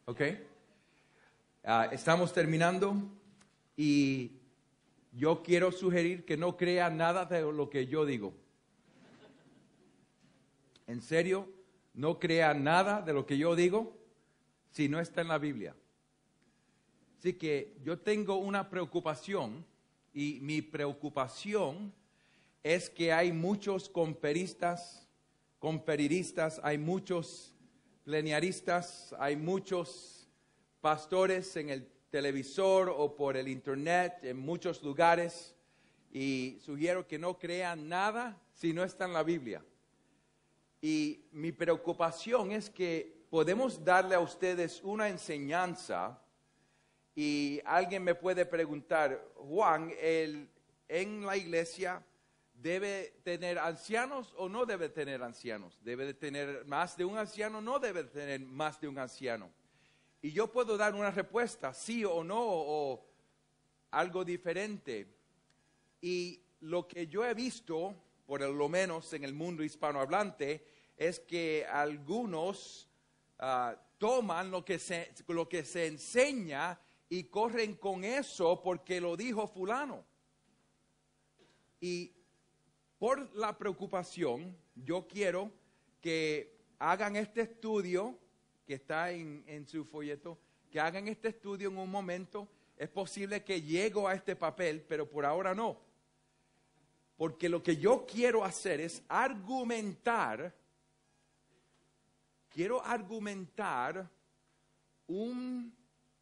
¿Ok? Estamos terminando y yo quiero sugerir que no crea nada de lo que yo digo. En serio, no crea nada de lo que yo digo si no está en la Biblia. Así que yo tengo una preocupación y mi preocupación es que hay muchos conferidistas, hay muchos plenaristas, hay muchos pastores en el televisor o por el internet, en muchos lugares, y sugiero que no crean nada si no está en la Biblia. Y mi preocupación es que podemos darle a ustedes una enseñanza y alguien me puede preguntar, Juan, ¿en la iglesia debe tener ancianos o no debe tener ancianos? ¿Debe de tener más de un anciano o no debe de tener más de un anciano? Y yo puedo dar una respuesta, sí o no, o algo diferente. Y lo que yo he visto, por lo menos en el mundo hispanohablante, es que algunos toman lo que se enseña y corren con eso porque lo dijo fulano. Y por la preocupación, yo quiero que hagan este estudio que está en su folleto, que hagan este estudio en un momento. Es posible que llego a este papel, pero por ahora no. Porque lo que yo quiero hacer es quiero argumentar un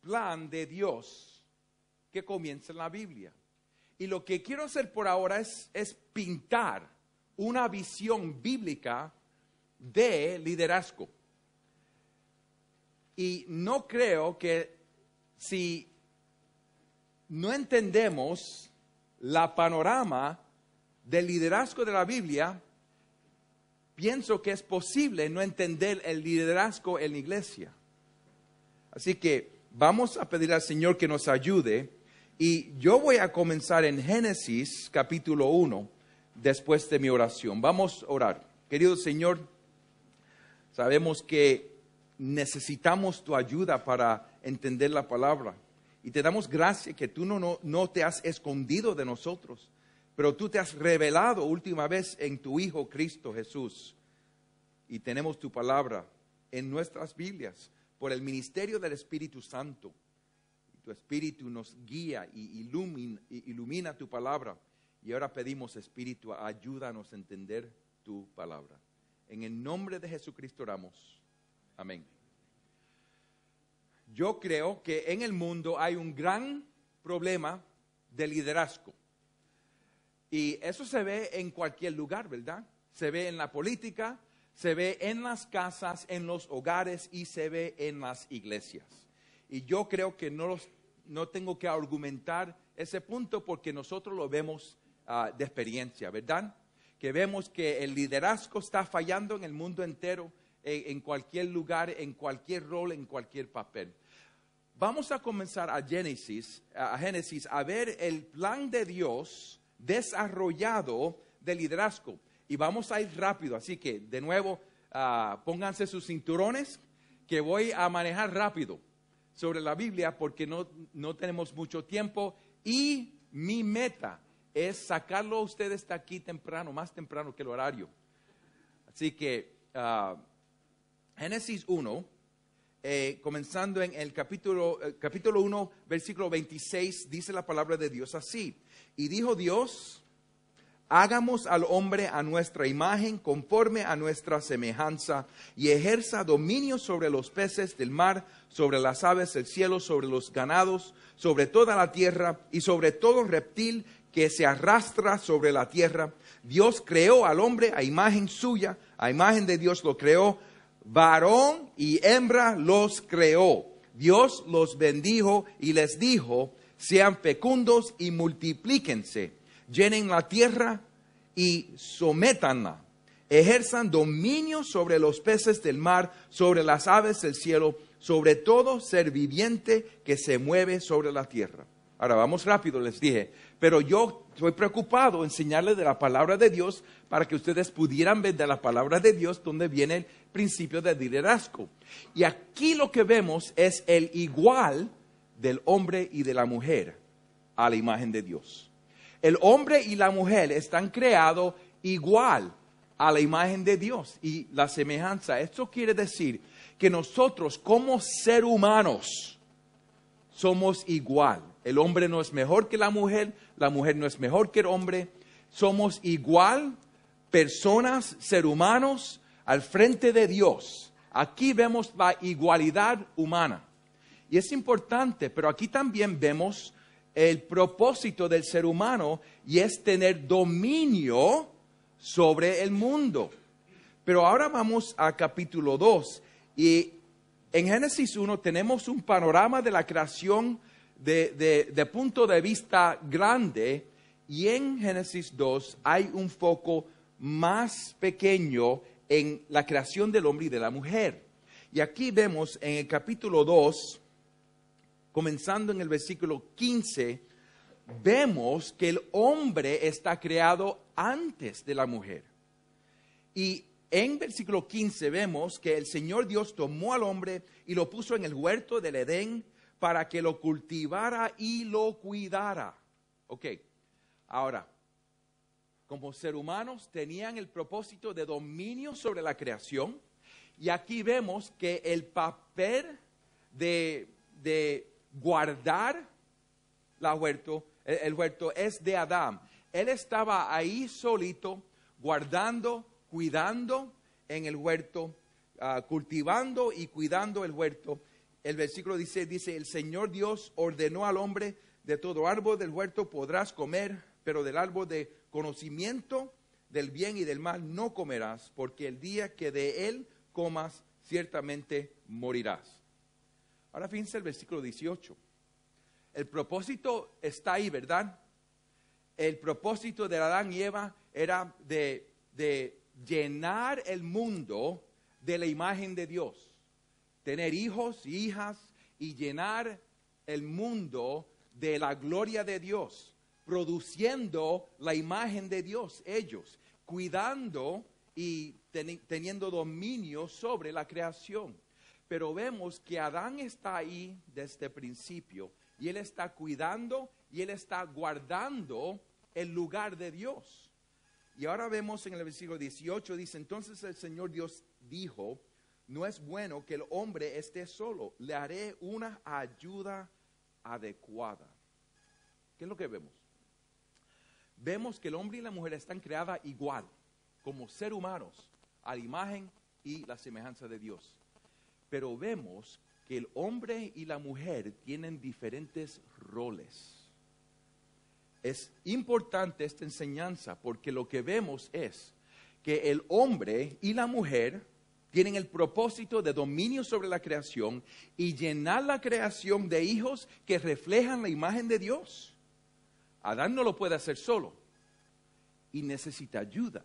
plan de Dios que comienza en la Biblia. Y lo que quiero hacer por ahora es pintar una visión bíblica de liderazgo. Y no creo que si no entendemos la panorama del liderazgo de la Biblia, pienso que es posible no entender el liderazgo en la iglesia. Así que vamos a pedir al Señor que nos ayude. Y yo voy a comenzar en Génesis capítulo 1, después de mi oración. Vamos a orar. Querido Señor, sabemos que necesitamos tu ayuda para entender la palabra. Y te damos gracias que tú no te has escondido de nosotros, pero tú te has revelado última vez en tu Hijo Cristo Jesús. Y tenemos tu palabra en nuestras Biblias por el ministerio del Espíritu Santo. Tu Espíritu nos guía y ilumina tu palabra. Y ahora pedimos, Espíritu, ayúdanos a entender tu palabra. En el nombre de Jesucristo oramos. Amén. Yo creo que en el mundo hay un gran problema de liderazgo. Y eso se ve en cualquier lugar, ¿verdad? Se ve en la política, se ve en las casas, en los hogares y se ve en las iglesias. Y yo creo que no tengo que argumentar ese punto porque nosotros lo vemos de experiencia, ¿verdad? Que vemos que el liderazgo está fallando en el mundo entero, en cualquier lugar, en cualquier rol, en cualquier papel. Vamos a comenzar a Génesis a ver el plan de Dios desarrollado de liderazgo. Y vamos a ir rápido, así que de nuevo pónganse sus cinturones que voy a manejar rápido sobre la Biblia porque no tenemos mucho tiempo y mi meta es sacarlo a ustedes de aquí temprano, más temprano que el horario. Así que Génesis 1, comenzando en el capítulo 1, versículo 26, dice la palabra de Dios así. Y dijo Dios, hagamos al hombre a nuestra imagen, conforme a nuestra semejanza, y ejerza dominio sobre los peces del mar, sobre las aves del cielo, sobre los ganados, sobre toda la tierra, y sobre todo reptil que se arrastra sobre la tierra. Dios creó al hombre a imagen suya, a imagen de Dios lo creó, varón y hembra los creó. Dios los bendijo y les dijo, sean fecundos y multiplíquense, llenen la tierra y sométanla, ejerzan dominio sobre los peces del mar, sobre las aves del cielo, sobre todo ser viviente que se mueve sobre la tierra. Ahora vamos rápido, les dije, Pero yo estoy preocupado en enseñarles de la palabra de Dios para que ustedes pudieran ver de la palabra de Dios donde viene el principio de liderazgo. Y aquí lo que vemos es el igual del hombre y de la mujer a la imagen de Dios. El hombre y la mujer están creados igual a la imagen de Dios y la semejanza. Esto quiere decir que nosotros como seres humanos somos igual. El hombre no es mejor que la mujer no es mejor que el hombre. Somos igual personas, seres humanos, al frente de Dios. Aquí vemos la igualdad humana. Y es importante, pero aquí también vemos el propósito del ser humano y es tener dominio sobre el mundo. Pero ahora vamos a capítulo 2 y en Génesis 1 tenemos un panorama de la creación de punto de vista grande y en Génesis 2 hay un foco más pequeño en la creación del hombre y de la mujer. Y aquí vemos en el capítulo 2, comenzando en el versículo 15, vemos que el hombre está creado antes de la mujer. Y en versículo 15 vemos que el Señor Dios tomó al hombre y lo puso en el huerto del Edén para que lo cultivara y lo cuidara. Ok, ahora, como seres humanos tenían el propósito de dominio sobre la creación. Y aquí vemos que el papel de guardar el huerto es de Adán. Él estaba ahí solito, guardando, cuidando en el huerto, cultivando y cuidando el huerto. El versículo dice, el Señor Dios ordenó al hombre: de todo árbol del huerto podrás comer, pero del árbol de conocimiento del bien y del mal no comerás, porque el día que de él comas, ciertamente morirás. Ahora fíjense el versículo 18. El propósito está ahí, ¿verdad? El propósito de Adán y Eva era de llenar el mundo de la imagen de Dios. Tener hijos y hijas y llenar el mundo de la gloria de Dios, produciendo la imagen de Dios, ellos, cuidando y teniendo dominio sobre la creación. Pero vemos que Adán está ahí desde el principio y él está cuidando y él está guardando el lugar de Dios. Y ahora vemos en el versículo 18, dice: entonces el Señor Dios dijo: no es bueno que el hombre esté solo, le haré una ayuda adecuada. ¿Qué es lo que vemos? Vemos que el hombre y la mujer están creadas igual, como seres humanos, a la imagen y la semejanza de Dios. Pero vemos que el hombre y la mujer tienen diferentes roles. Es importante esta enseñanza porque lo que vemos es que el hombre y la mujer tienen el propósito de dominio sobre la creación y llenar la creación de hijos que reflejan la imagen de Dios. Adán no lo puede hacer solo y necesita ayuda.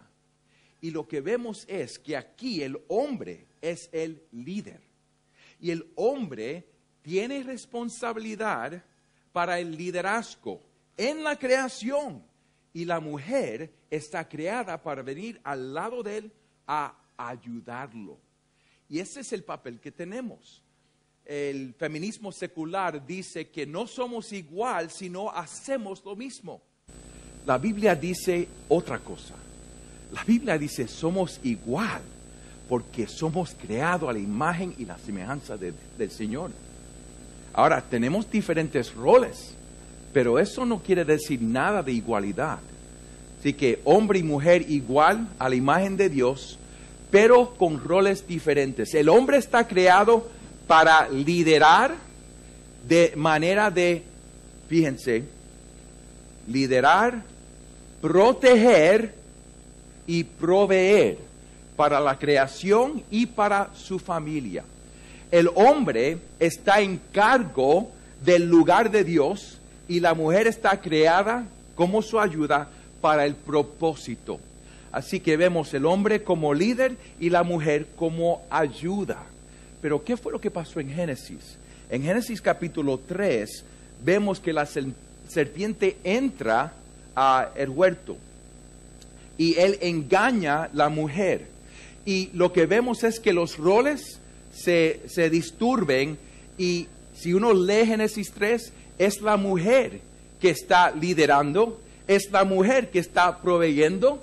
Y lo que vemos es que aquí el hombre es el líder. Y el hombre tiene responsabilidad para el liderazgo en la creación. Y la mujer está creada para venir al lado de él a ayudarlo. Y ese es el papel que tenemos. El feminismo secular dice que no somos igual, sino hacemos lo mismo. La Biblia dice otra cosa. La Biblia dice somos igual porque somos creados a la imagen y la semejanza del Señor. Ahora, tenemos diferentes roles, pero eso no quiere decir nada de igualdad. Así que hombre y mujer igual a la imagen de Dios, pero con roles diferentes. El hombre está creado para liderar de manera de, fíjense, liderar, proteger y proveer para la creación y para su familia. El hombre está en cargo del lugar de Dios y la mujer está creada como su ayuda para el propósito. Así que vemos el hombre como líder y la mujer como ayuda. Pero ¿qué fue lo que pasó en Génesis? En Génesis capítulo 3 vemos que la serpiente entra al huerto y él engaña a la mujer. Y lo que vemos es que los roles se disturben, y si uno lee Génesis 3, es la mujer que está liderando, es la mujer que está proveyendo,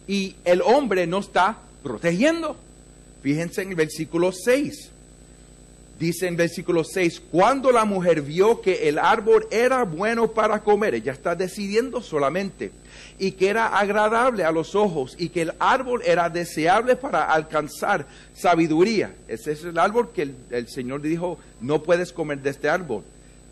y el hombre no está protegiendo. Fíjense en el versículo 6. Dice en versículo 6, cuando la mujer vio que el árbol era bueno para comer, ella está decidiendo solamente, y que era agradable a los ojos, y que el árbol era deseable para alcanzar sabiduría. Ese es el árbol que el Señor le dijo, no puedes comer de este árbol.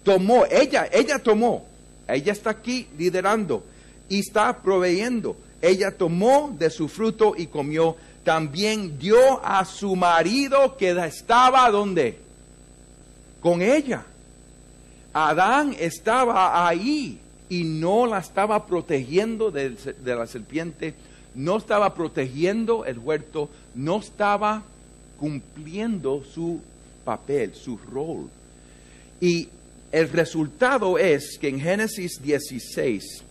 Tomó, ella tomó, ella está aquí liderando y está proveyendo. Ella tomó de su fruto y comió. También dio a su marido que estaba, ¿dónde? Con ella. Adán estaba ahí y no la estaba protegiendo de la serpiente, no estaba protegiendo el huerto, no estaba cumpliendo su papel, su rol. Y el resultado es que en Génesis 16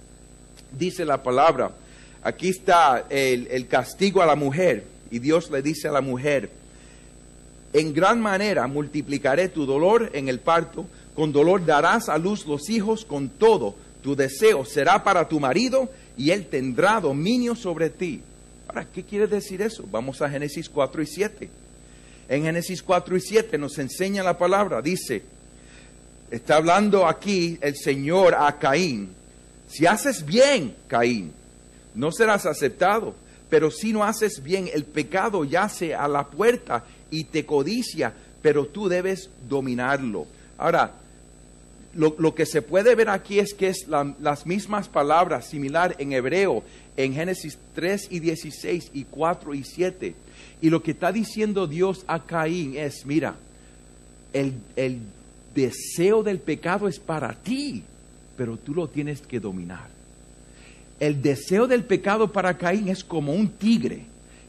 dice la palabra, aquí está el castigo a la mujer, y Dios le dice a la mujer, en gran manera multiplicaré tu dolor en el parto, con dolor darás a luz los hijos, con todo tu deseo será para tu marido, y él tendrá dominio sobre ti. Ahora, ¿qué quiere decir eso? Vamos a Génesis 4 y 7. En Génesis 4 y 7 nos enseña la palabra, dice, está hablando aquí el Señor a Caín, si haces bien, Caín, no serás aceptado, pero si no haces bien, el pecado yace a la puerta y te codicia, pero tú debes dominarlo. Ahora, lo que se puede ver aquí es que es las mismas palabras, similar en hebreo, en Génesis 3 y 16 y 4 y 7. Y lo que está diciendo Dios a Caín es, mira, el deseo del pecado es para ti, pero tú lo tienes que dominar. El deseo del pecado para Caín es como un tigre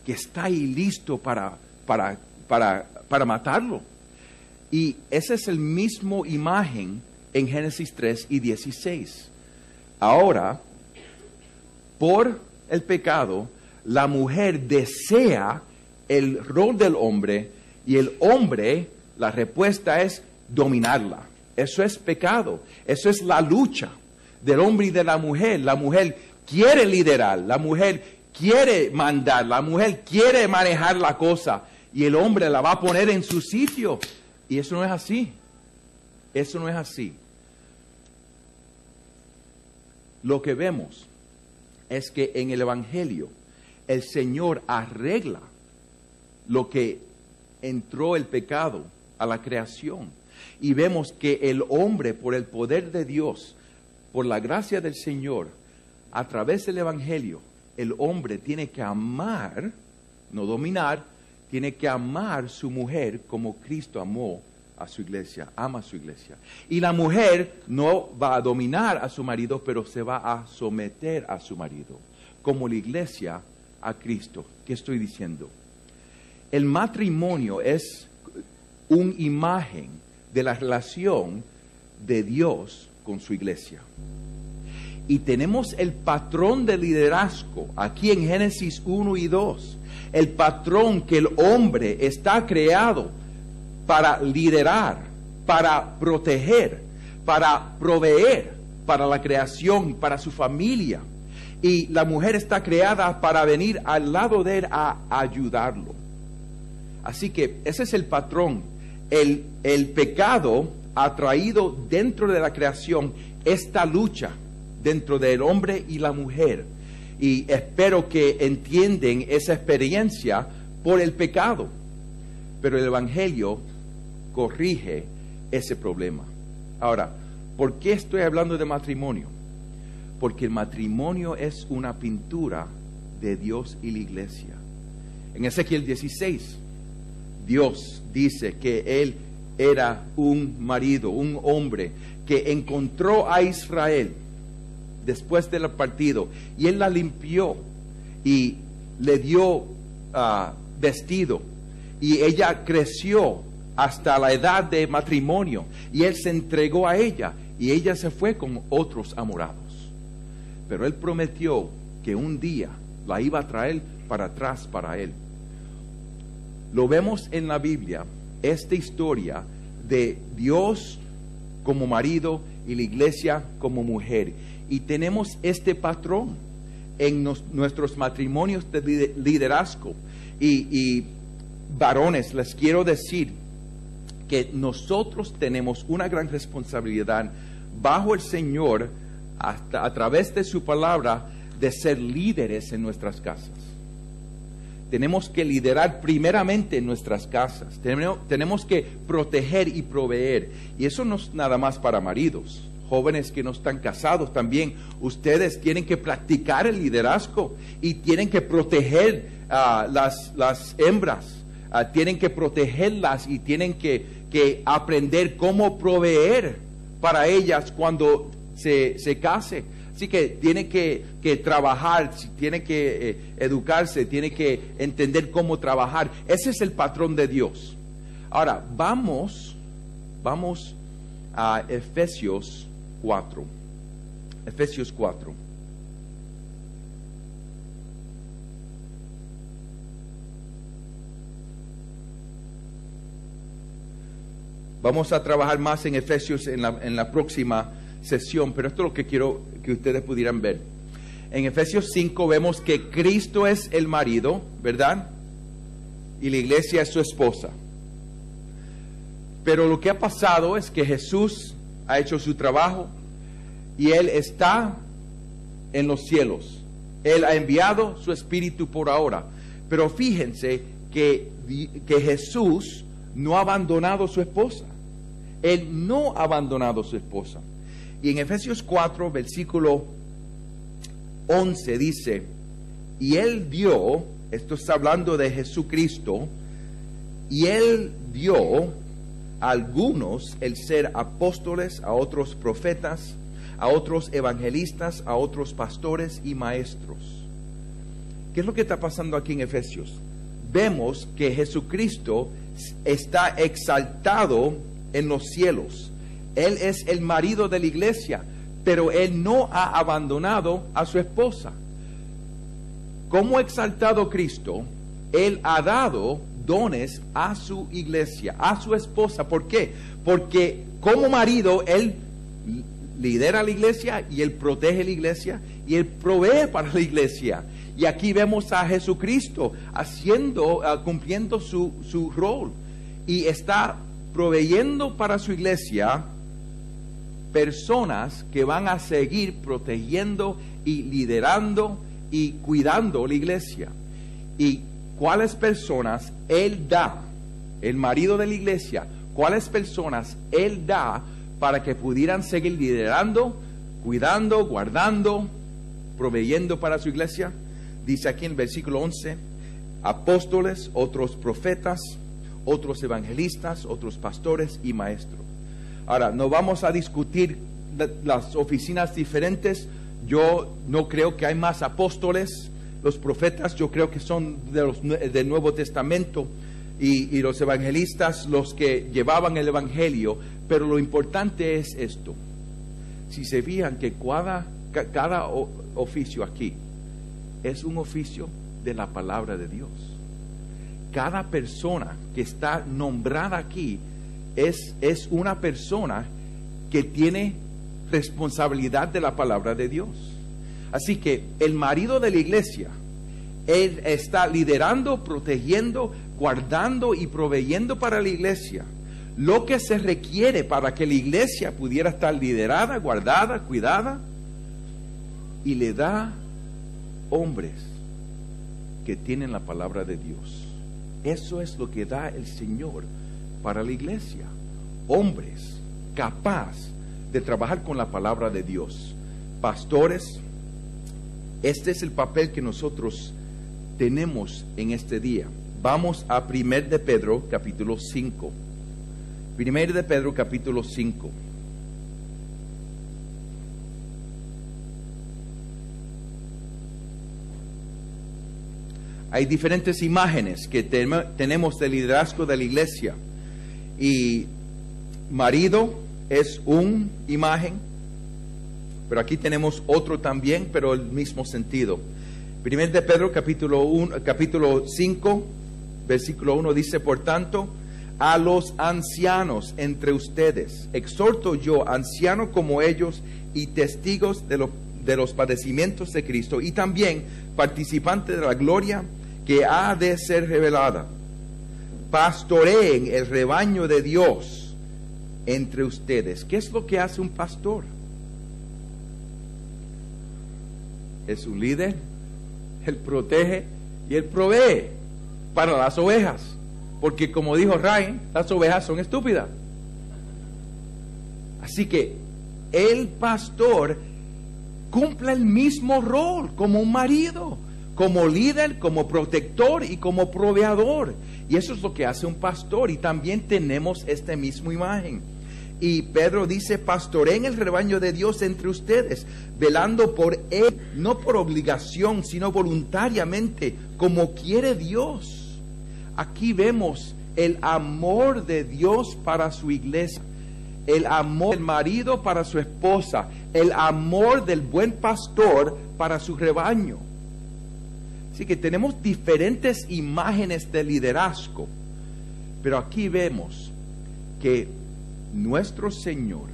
que está ahí listo para matarlo. Y esa es el mismo imagen en Génesis 3 y 16. Ahora, por el pecado, la mujer desea el rol del hombre, y el hombre, la respuesta es dominarla. Eso es pecado. Eso es la lucha del hombre y de la mujer. La mujer quiere liderar, la mujer quiere mandar, la mujer quiere manejar la cosa, y el hombre la va a poner en su sitio. Y eso no es así. Eso no es así. Lo que vemos es que en el Evangelio el Señor arregla lo que entró el pecado a la creación. Y vemos que el hombre, por el poder de Dios, por la gracia del Señor, a través del Evangelio, el hombre tiene que amar, no dominar, tiene que amar su mujer como Cristo amó a su iglesia, ama a su iglesia. Y la mujer no va a dominar a su marido, pero se va a someter a su marido, como la iglesia a Cristo. ¿Qué estoy diciendo? El matrimonio es una imagen de la relación de Dios con su iglesia. Y tenemos el patrón de liderazgo aquí en Génesis 1 y 2. El patrón que el hombre está creado para liderar, para proteger, para proveer para la creación, para su familia. Y la mujer está creada para venir al lado de él a ayudarlo. Así que ese es el patrón. El pecado ha traído dentro de la creación esta lucha dentro del hombre y la mujer. Y espero que entiendan esa experiencia por el pecado. Pero el Evangelio corrige ese problema. Ahora, ¿por qué estoy hablando de matrimonio? Porque el matrimonio es una pintura de Dios y la iglesia. En Ezequiel 16, Dios dice que Él era un marido, un hombre que encontró a Israel después del partido, y Él la limpió y le dio vestido, y ella creció hasta la edad de matrimonio, y Él se entregó a ella, y ella se fue con otros amorados. Pero él prometió que un día la iba a traer para atrás para él. Lo vemos en la Biblia, esta historia de Dios como marido y la iglesia como mujer. Y tenemos este patrón en nuestros matrimonios de liderazgo. Y varones, les quiero decir que nosotros tenemos una gran responsabilidad bajo el Señor, a través de su palabra, de ser líderes en nuestras casas. Tenemos que liderar primeramente en nuestras casas. Tenemos que proteger y proveer. Y eso no es nada más para maridos. Jóvenes que no están casados también, ustedes tienen que practicar el liderazgo y tienen que proteger las hembras. Tienen que protegerlas y tienen que aprender cómo proveer para ellas cuando se case. Así que tiene que trabajar, tiene que educarse, tiene que entender cómo trabajar. Ese es el patrón de Dios. Ahora, vamos a Efesios 4. Efesios 4. Vamos a trabajar más en Efesios en la próxima sesión, pero esto es lo que quiero que ustedes pudieran ver. En Efesios 5 vemos que Cristo es el marido, ¿verdad? Y la iglesia es su esposa. Pero lo que ha pasado es que Jesús ha hecho su trabajo y Él está en los cielos. Él ha enviado su Espíritu por ahora. Pero fíjense que Jesús no ha abandonado a su esposa. Él no ha abandonado a su esposa. Y en Efesios 4, versículo 11 dice, y Él dio, esto está hablando de Jesucristo, y Él dio a algunos el ser apóstoles, a otros profetas, a otros evangelistas, a otros pastores y maestros. ¿Qué es lo que está pasando aquí en Efesios? Vemos que Jesucristo está exaltado en los cielos. Él es el marido de la iglesia, pero Él no ha abandonado a su esposa. Como exaltado Cristo, Él ha dado dones a su iglesia, a su esposa. ¿Por qué? Porque como marido, Él lidera la iglesia y Él protege la iglesia y Él provee para la iglesia. Y aquí vemos a Jesucristo cumpliendo su rol. Y está proveyendo para su iglesia personas que van a seguir protegiendo y liderando y cuidando la iglesia. ¿Y cuáles personas Él da? El marido de la iglesia, ¿cuáles personas Él da para que pudieran seguir liderando, cuidando, guardando, proveyendo para su iglesia? Dice aquí en el versículo 11, apóstoles, otros profetas, otros evangelistas, otros pastores y maestros. Ahora, no vamos a discutir las oficinas diferentes. Yo no creo que hay más apóstoles. Los profetas yo creo que son del Nuevo Testamento y los evangelistas los que llevaban el evangelio. Pero lo importante es esto. Si se fijan que cada oficio aquí es un oficio de la palabra de Dios. Cada persona que está nombrada aquí es una persona que tiene responsabilidad de la palabra de Dios. Así que el marido de la iglesia, él está liderando, protegiendo, guardando y proveyendo para la iglesia lo que se requiere para que la iglesia pudiera estar liderada, guardada, cuidada, y le da hombres que tienen la palabra de Dios. Eso es lo que da el Señor para la iglesia. Hombres capaces de trabajar con la palabra de Dios. Pastores, este es el papel que nosotros tenemos en este día. Vamos a 1 de Pedro capítulo 5. 1 de Pedro capítulo 5. Hay diferentes imágenes que tenemos del liderazgo de la iglesia. Y marido es una imagen, pero aquí tenemos otro también, pero el mismo sentido. 1 de Pedro capítulo 5, versículo 1 dice: por tanto, a los ancianos entre ustedes exhorto yo, anciano como ellos y testigos de los padecimientos de Cristo, y también participantes de la gloria que ha de ser revelada. Pastoreen el rebaño de Dios entre ustedes. ¿Qué es lo que hace un pastor? Es un líder, él protege y él provee para las ovejas, porque como dijo Ryan, las ovejas son estúpidas. Así que el pastor cumple el mismo rol como un marido, como líder, como protector y como proveedor. Y eso es lo que hace un pastor. Y también tenemos esta misma imagen. Y Pedro dice: pastoreen el rebaño de Dios entre ustedes, velando por él, no por obligación, sino voluntariamente, como quiere Dios. Aquí vemos el amor de Dios para su iglesia, el amor del marido para su esposa, el amor del buen pastor para su rebaño. Así que tenemos diferentes imágenes de liderazgo, pero aquí vemos que nuestro Señor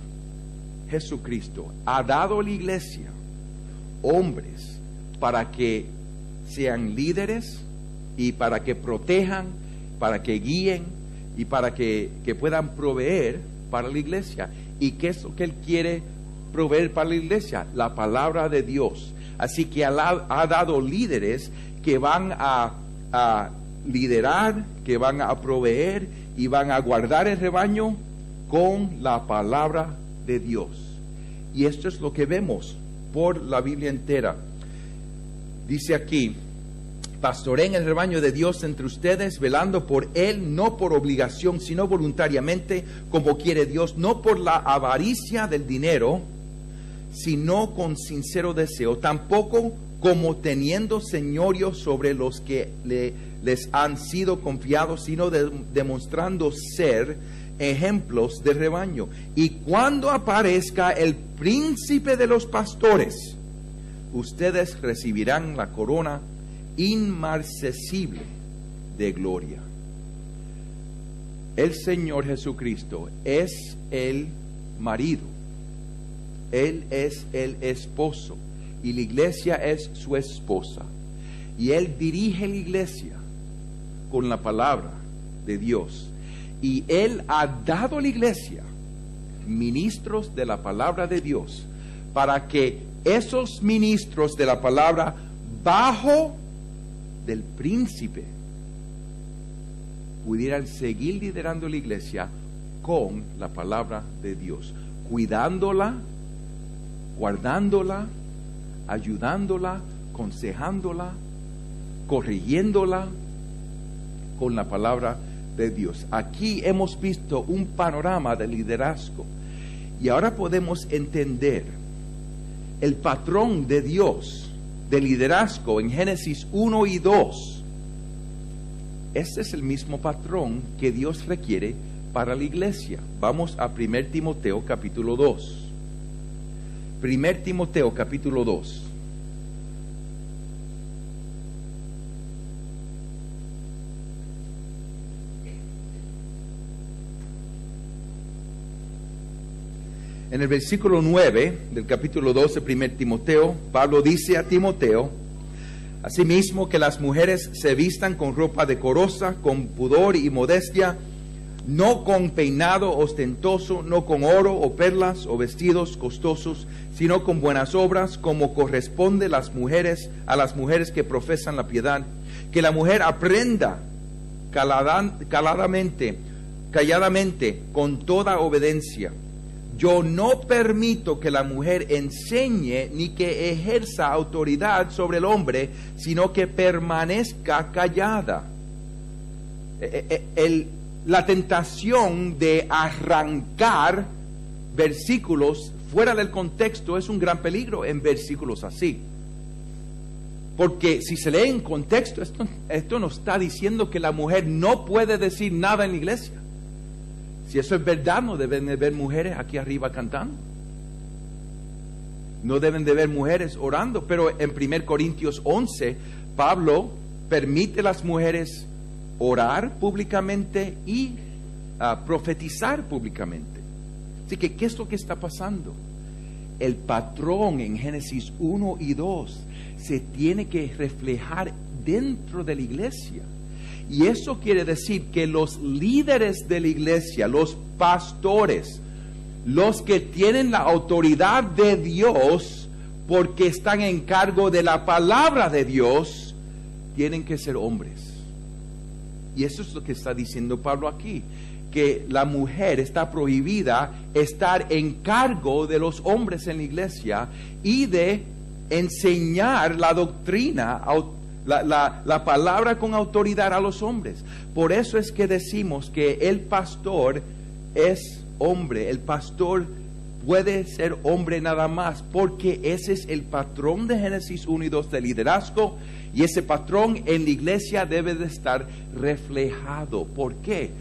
Jesucristo ha dado a la iglesia hombres para que sean líderes y para que protejan, para que guíen y para que puedan proveer para la iglesia. ¿Y qué es lo que Él quiere proveer para la iglesia? La palabra de Dios. Así que ha dado líderes que van a liderar, que van a proveer y van a guardar el rebaño con la palabra de Dios. Y esto es lo que vemos por la Biblia entera. Dice aquí: pastoreen el rebaño de Dios entre ustedes, velando por él, no por obligación, sino voluntariamente, como quiere Dios, no por la avaricia del dinero, sino con sincero deseo, tampoco como teniendo señorío sobre los que les han sido confiados, sino demostrando ser ejemplos de rebaño. Y cuando aparezca el príncipe de los pastores, ustedes recibirán la corona inmarcesible de gloria. El Señor Jesucristo es el marido, Él es el esposo y la iglesia es su esposa, y Él dirige la iglesia con la palabra de Dios, y Él ha dado a la iglesia ministros de la palabra de Dios, para que esos ministros de la palabra, bajo del príncipe, pudieran seguir liderando la iglesia con la palabra de Dios, cuidándola, guardándola, ayudándola, aconsejándola, corrigiéndola con la palabra de Dios. Aquí hemos visto un panorama de liderazgo y ahora podemos entender el patrón de Dios de liderazgo en Génesis 1 y 2. Este es el mismo patrón que Dios requiere para la iglesia. Vamos a 1 Timoteo capítulo 2. 1 Timoteo capítulo 2. En el versículo 9 del capítulo 12, 1 Timoteo, Pablo dice a Timoteo: asimismo, que las mujeres se vistan con ropa decorosa, con pudor y modestia, no con peinado ostentoso, no con oro o perlas o vestidos costosos, sino con buenas obras, como corresponde a las mujeres que profesan la piedad. Que la mujer aprenda calladamente, con toda obediencia. Yo no permito que la mujer enseñe ni que ejerza autoridad sobre el hombre, sino que permanezca callada. La tentación de arrancar versículos fuera del contexto es un gran peligro en versículos así. Porque si se lee en contexto, esto nos está diciendo que la mujer no puede decir nada en la iglesia. Si eso es verdad, no deben de ver mujeres aquí arriba cantando. No deben de ver mujeres orando. Pero en 1 Corintios 11, Pablo permite a las mujeres orar públicamente y profetizar públicamente. Así que, ¿qué es lo que está pasando? El patrón en Génesis 1 y 2 se tiene que reflejar dentro de la iglesia. Y eso quiere decir que los líderes de la iglesia, los pastores, los que tienen la autoridad de Dios porque están en cargo de la palabra de Dios, tienen que ser hombres. Y eso es lo que está diciendo Pablo aquí, que la mujer está prohibida estar en cargo de los hombres en la iglesia y de enseñar la doctrina, la palabra con autoridad a los hombres. Por eso es que decimos que el pastor es hombre, el pastor puede ser hombre nada más, porque ese es el patrón de Génesis 1 y 2 de liderazgo, y ese patrón en la iglesia debe de estar reflejado. ¿Por qué?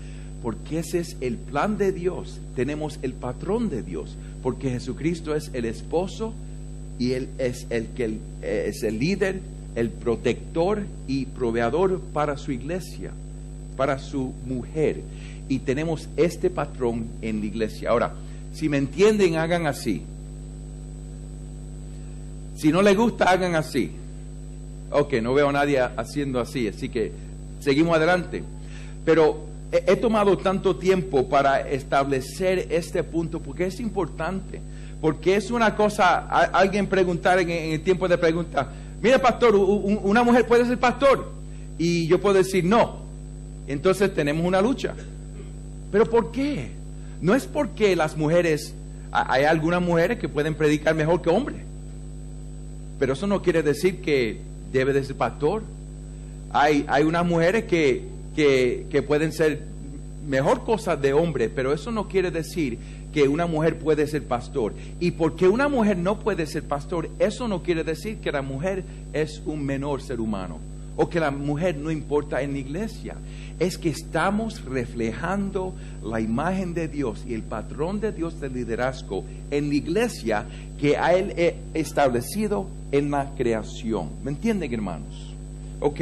Porque ese es el plan de Dios. Tenemos el patrón de Dios, porque Jesucristo es el esposo y Él es es el líder, el protector y proveedor para su iglesia, para su mujer. Y tenemos este patrón en la iglesia. Ahora, si me entienden, hagan así. Si no les gusta, hagan así. Ok, no veo a nadie haciendo así, así que seguimos adelante. Pero he tomado tanto tiempo para establecer este punto porque es importante. Porque es una cosa, alguien preguntar en el tiempo de pregunta, mira pastor, ¿una mujer puede ser pastor? Y yo puedo decir no. Entonces tenemos una lucha. ¿Pero por qué? No es porque las mujeres, hay algunas mujeres que pueden predicar mejor que hombres. Pero eso no quiere decir que debe de ser pastor. Hay unas mujeres que pueden ser mejor cosas de hombre, pero eso no quiere decir que una mujer puede ser pastor. Y porque una mujer no puede ser pastor, eso no quiere decir que la mujer es un menor ser humano o que la mujer no importa en la iglesia. Es que estamos reflejando la imagen de Dios y el patrón de Dios del liderazgo en la iglesia que ha Él establecido en la creación. ¿Me entienden, hermanos? Ok,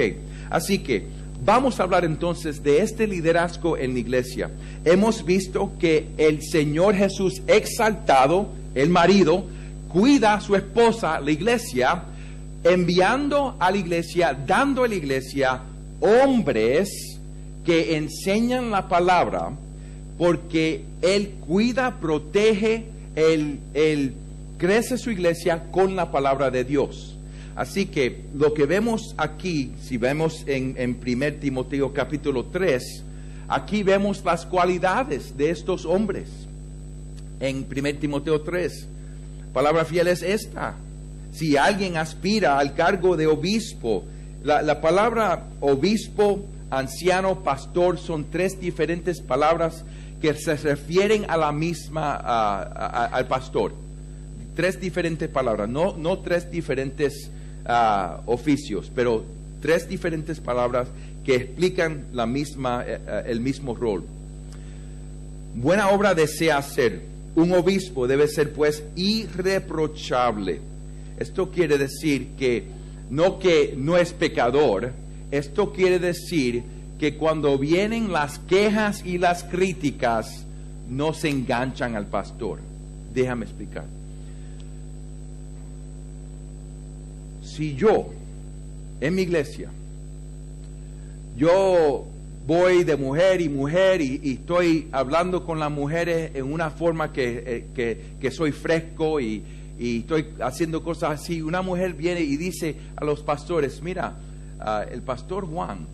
así que vamos a hablar entonces de este liderazgo en la iglesia. Hemos visto que el Señor Jesús exaltado, el marido, cuida a su esposa, la iglesia, enviando a la iglesia, dando a la iglesia hombres que enseñan la palabra, porque Él cuida, protege, Él crece su iglesia con la palabra de Dios. Así que lo que vemos aquí, si vemos en 1 Timoteo capítulo 3, aquí vemos las cualidades de estos hombres. En 1 Timoteo 3, palabra fiel es esta: si alguien aspira al cargo de obispo, la palabra obispo, anciano, pastor, son tres diferentes palabras que se refieren a la misma, al pastor. Tres diferentes palabras, no tres diferentes oficios, pero tres diferentes palabras que explican la misma, el mismo rol. Buena obra desea hacer. Un obispo debe ser pues irreprochable. Esto quiere decir que no es pecador. Esto quiere decir que cuando vienen las quejas y las críticas, no se enganchan al pastor. Déjame explicar. Si yo, en mi iglesia, yo voy de mujer y estoy hablando con las mujeres en una forma que soy fresco y estoy haciendo cosas así, una mujer viene y dice a los pastores, mira, el pastor Juan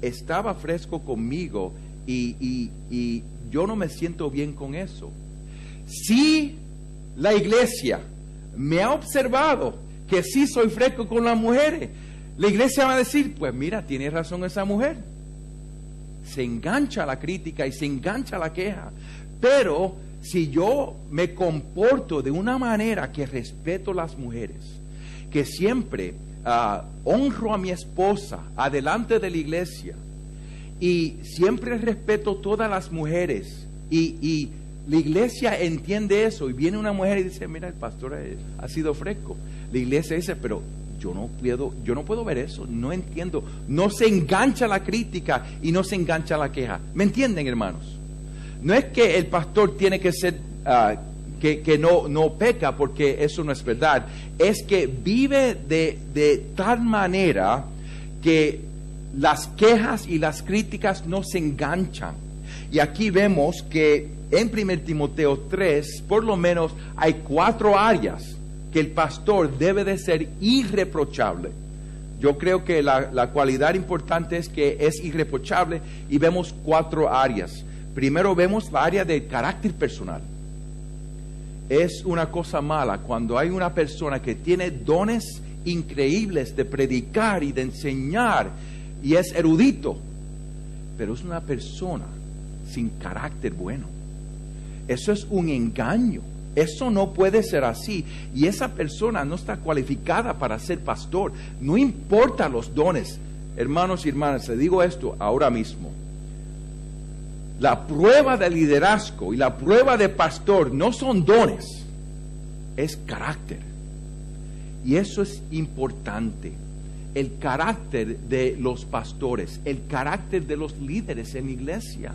estaba fresco conmigo y yo no me siento bien con eso. Si la iglesia me ha observado que sí soy fresco con las mujeres, la iglesia va a decir, pues mira, tiene razón esa mujer. Se engancha la crítica y se engancha la queja. Pero si yo me comporto de una manera que respeto a las mujeres, que siempre honro a mi esposa adelante de la iglesia, Y siempre respeto todas las mujeres. Y la iglesia entiende eso. Y viene una mujer y dice, mira, el pastor ha sido fresco. La iglesia dice, pero yo no puedo ver eso, no entiendo. No se engancha la crítica y no se engancha la queja. ¿Me entienden, hermanos? No es que el pastor tiene que ser, que no peca, porque eso no es verdad. Es que vive de tal manera que las quejas y las críticas no se enganchan. Y aquí vemos que en 1 Timoteo 3, por lo menos hay 4 áreas que el pastor debe de ser irreprochable. Yo creo que la cualidad importante es que es irreprochable, y vemos 4 áreas. Primero vemos la área del carácter personal. Es una cosa mala cuando hay una persona que tiene dones increíbles de predicar y de enseñar y es erudito, pero es una persona sin carácter bueno. Eso es un engaño. Eso no puede ser así. Y esa persona no está cualificada para ser pastor. No importa los dones. Hermanos y hermanas, les digo esto ahora mismo. La prueba de liderazgo y la prueba de pastor no son dones, es carácter. Y eso es importante. El carácter de los pastores, el carácter de los líderes en la iglesia.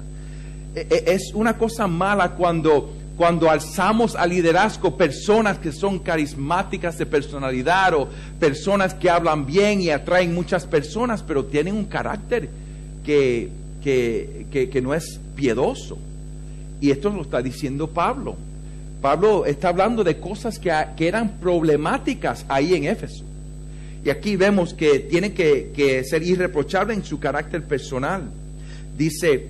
Es una cosa mala cuando alzamos al liderazgo personas que son carismáticas de personalidad, o personas que hablan bien y atraen muchas personas, pero tienen un carácter que no es piedoso. Y esto lo está diciendo Pablo. Pablo está hablando de cosas que eran problemáticas ahí en Éfeso. Y aquí vemos que tiene que ser irreprochable en su carácter personal. Dice,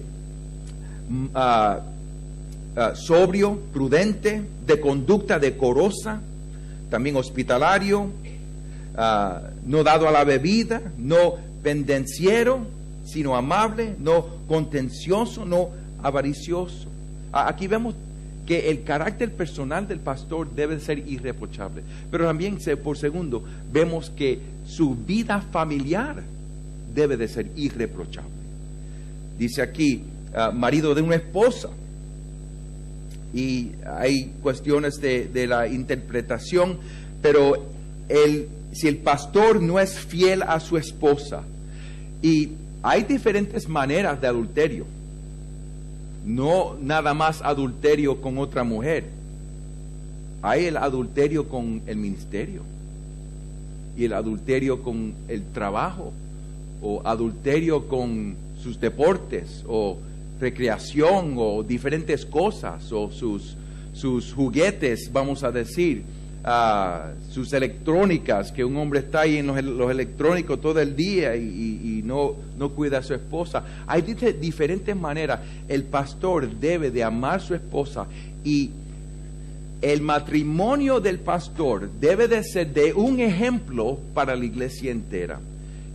sobrio, prudente, de conducta decorosa, también hospitalario, no dado a la bebida, no pendenciero, sino amable, no contencioso, no avaricioso. Aquí vemos que el carácter personal del pastor debe ser irreprochable. Pero también, por segundo, vemos que su vida familiar debe de ser irreprochable. Dice aquí, marido de una esposa. Y hay cuestiones de la interpretación, pero si el pastor no es fiel a su esposa, y hay diferentes maneras de adulterio, no nada más adulterio con otra mujer, hay el adulterio con el ministerio, y el adulterio con el trabajo, o adulterio con sus deportes, o recreación, o diferentes cosas, o sus juguetes, vamos a decir, sus electrónicas, que un hombre está ahí en los electrónicos todo el día y no cuida a su esposa. Hay diferentes maneras. El pastor debe de amar a su esposa, y el matrimonio del pastor debe de ser de un ejemplo para la iglesia entera.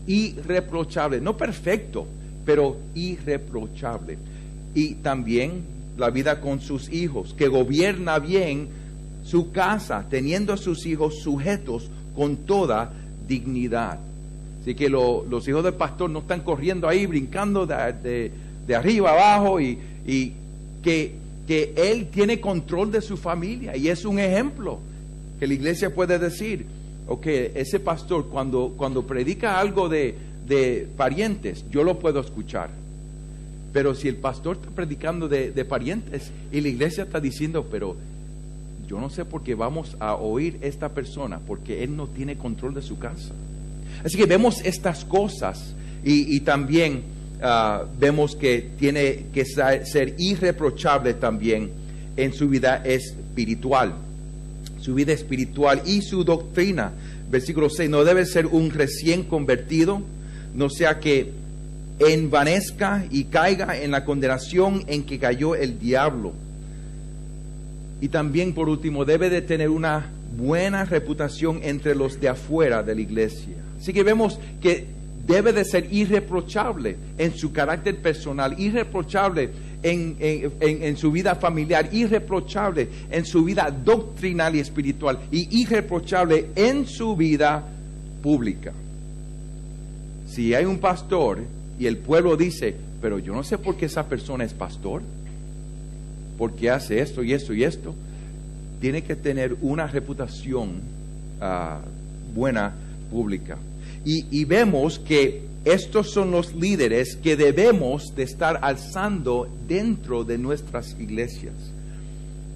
Irreprochable, no perfecto, pero irreprochable. Y también la vida con sus hijos, que gobierna bien su casa, teniendo a sus hijos sujetos con toda dignidad. Así que los hijos del pastor no están corriendo ahí, brincando de arriba abajo, y que él tiene control de su familia, y es un ejemplo que la iglesia puede decir, ok, ese pastor cuando predica algo de parientes, yo lo puedo escuchar. Pero si el pastor está predicando de parientes y la iglesia está diciendo, pero yo no sé por qué vamos a oír esta persona, porque él no tiene control de su casa. Así que vemos estas cosas, y también vemos que tiene que ser irreprochable también en su vida espiritual. Su vida espiritual y su doctrina. Versículo 6, no debe ser un recién convertido, no sea que envanezca y caiga en la condenación en que cayó el diablo. Y también, por último, debe de tener una buena reputación entre los de afuera de la iglesia. Así que vemos que debe de ser irreprochable en su carácter personal, irreprochable en su vida familiar, irreprochable en su vida doctrinal y espiritual, y irreprochable en su vida pública. Si hay un pastor y el pueblo dice, pero yo no sé por qué esa persona es pastor, por qué hace esto y esto y esto. Tiene que tener una reputación buena pública. Y vemos que estos son los líderes que debemos de estar alzando dentro de nuestras iglesias.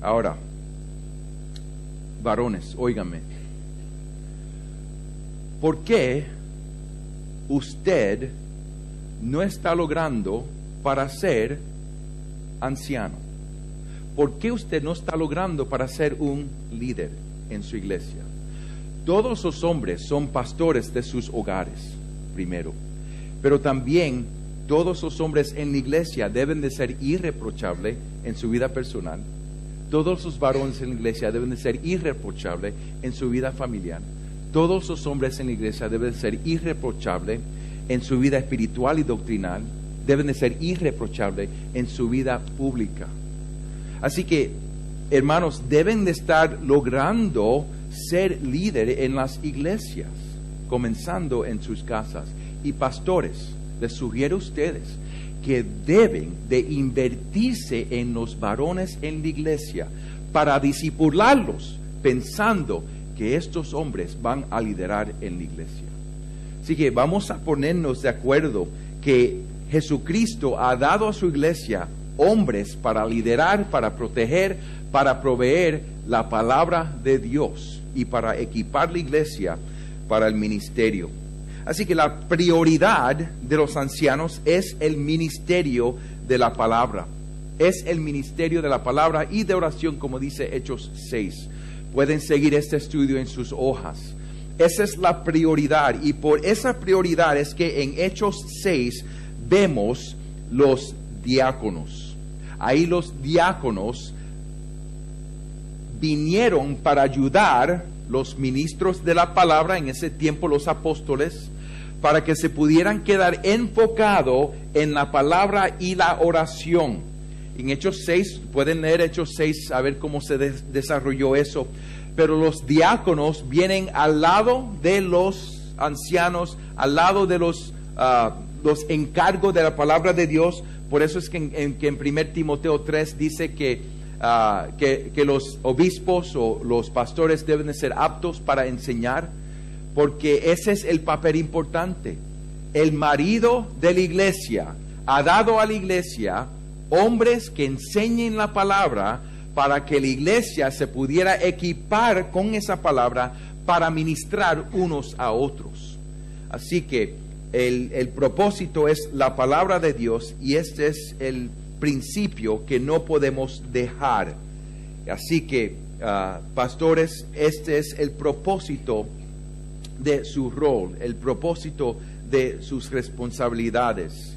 Ahora, varones, óigame, ¿por qué usted no está logrando para ser anciano? ¿Por qué usted no está logrando para ser un líder en su iglesia? Todos los hombres son pastores de sus hogares, primero. Pero también todos los hombres en la iglesia deben de ser irreprochables en su vida personal. Todos los varones en la iglesia deben de ser irreprochables en su vida familiar. Todos los hombres en la iglesia deben de ser irreprochables en su vida espiritual y doctrinal. Deben de ser irreprochables en su vida pública. Así que, hermanos, deben de estar logrando ser líderes en las iglesias, comenzando en sus casas. Y pastores, les sugiero a ustedes que deben de invertirse en los varones en la iglesia para discipularlos, pensando que estos hombres van a liderar en la iglesia. Así que vamos a ponernos de acuerdo que Jesucristo ha dado a su iglesia hombres para liderar, para proteger, para proveer la palabra de Dios y para equipar la iglesia para el ministerio. Así que la prioridad de los ancianos es el ministerio de la palabra. Es el ministerio de la palabra y de oración, como dice Hechos 6. Pueden seguir este estudio en sus hojas. Esa es la prioridad, y por esa prioridad es que en Hechos 6 vemos los diáconos. Ahí los diáconos vinieron para ayudar los ministros de la palabra, en ese tiempo los apóstoles, para que se pudieran quedar enfocados en la palabra y la oración. En Hechos 6, pueden leer Hechos 6, a ver cómo se desarrolló eso. Pero los diáconos vienen al lado de los ancianos, al lado de los encargos de la palabra de Dios. Por eso es que en 1 Timoteo 3 dice que los obispos o los pastores deben de ser aptos para enseñar, porque ese es el papel importante. El marido de la iglesia ha dado a la iglesia hombres que enseñen la palabra para que la iglesia se pudiera equipar con esa palabra para ministrar unos a otros. Así que el propósito es la palabra de Dios, y este es el principio que no podemos dejar. Así que, pastores, este es el propósito de su rol, el propósito de sus responsabilidades.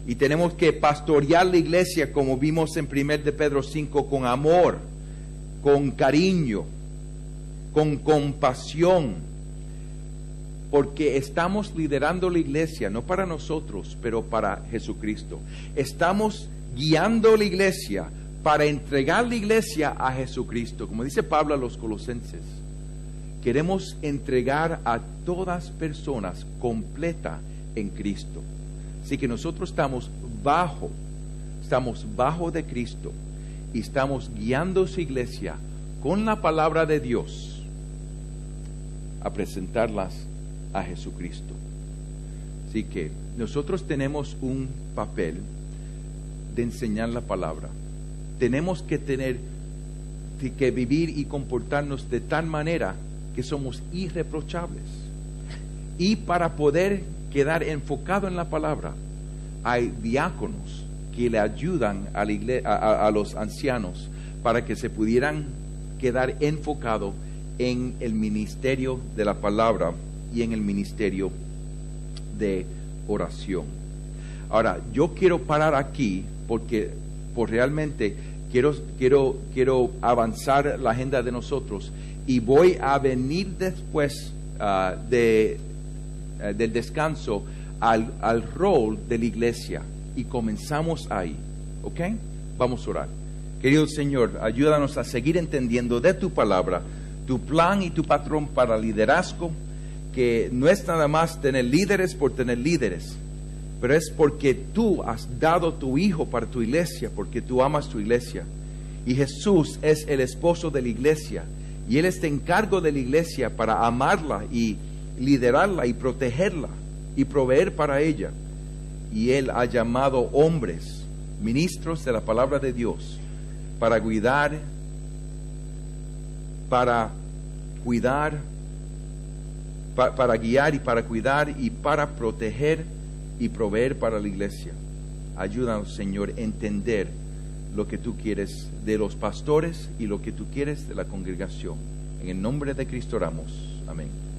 Y tenemos que pastorear la iglesia, como vimos en 1 de Pedro 5, con amor, con cariño, con compasión, porque estamos liderando la iglesia, no para nosotros, pero para Jesucristo. Estamos guiando la iglesia para entregar la iglesia a Jesucristo. Como dice Pablo a los Colosenses, queremos entregar a todas personas completa en Cristo. Así que nosotros estamos bajo de Cristo, y estamos guiando su iglesia con la palabra de Dios a presentarlas a Jesucristo. Así que nosotros tenemos un papel de enseñar la palabra. Tenemos que vivir y comportarnos de tal manera que somos irreprochables. Y para poder quedar enfocado en la palabra, hay diáconos que le ayudan a los ancianos para que se pudieran quedar enfocados en el ministerio de la palabra y en el ministerio de oración. Ahora, yo quiero parar aquí porque realmente quiero avanzar la agenda de nosotros, y voy a venir después del descanso al rol de la iglesia, y comenzamos ahí. ¿Ok? Vamos a orar. Querido Señor, ayúdanos a seguir entendiendo de tu palabra, tu plan y tu patrón para liderazgo, que no es nada más tener líderes por tener líderes, pero es porque tú has dado tu Hijo para tu iglesia, porque tú amas tu iglesia. Y Jesús es el esposo de la iglesia, y Él está en cargo de la iglesia para amarla y liderarla y protegerla y proveer para ella. Y Él ha llamado hombres, ministros de la palabra de Dios, para guiar, para guiar y para cuidar y para proteger y proveer para la iglesia. Ayúdanos, Señor, a entender lo que tú quieres de los pastores y lo que tú quieres de la congregación. En el nombre de Cristo oramos. Amén.